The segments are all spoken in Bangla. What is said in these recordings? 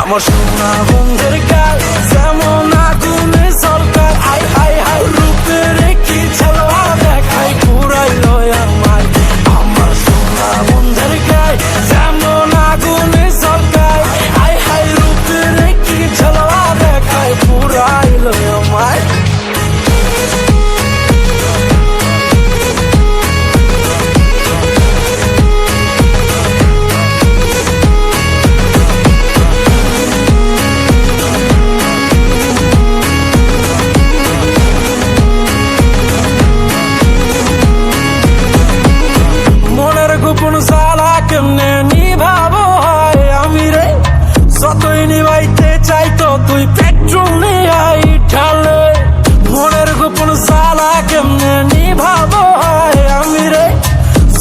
আমার সোনা বন্ধের গায়ে যেমন আগুনে ঝলকায়, হাই হাই হাই রূপের কি ঝলকা দেখায় পুরাইলো আমায়। আমার সোনা বন্ধের গায়ে যেমন আগুনে ঝলকায়, হাই হাই রূপের কি ঝলকা দেখায় পুরাইলো আমায়। গোপন জ্বালা কেমনে নিভাবো হয় আমি রে, যতই নিভাইতে চাইতো তুই পেট্রোল নিয়াই ঢালে। মনের গোপন জ্বালা কেমনে নিভাবো হয় আমি রে,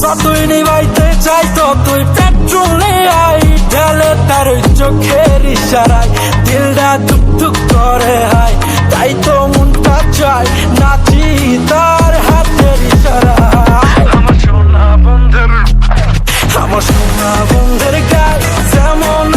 যতই নিভাইতে চাইতো তুই পেট্রোল নিয়াই ঢালে। তার চোখের ইশারায় দিলটা ধুক ধুক করে হায়, তাই তো মনটা চায় নাচি তার হাতের ইশারায়। আমার সোনা বন্ধের গায়ে যেমন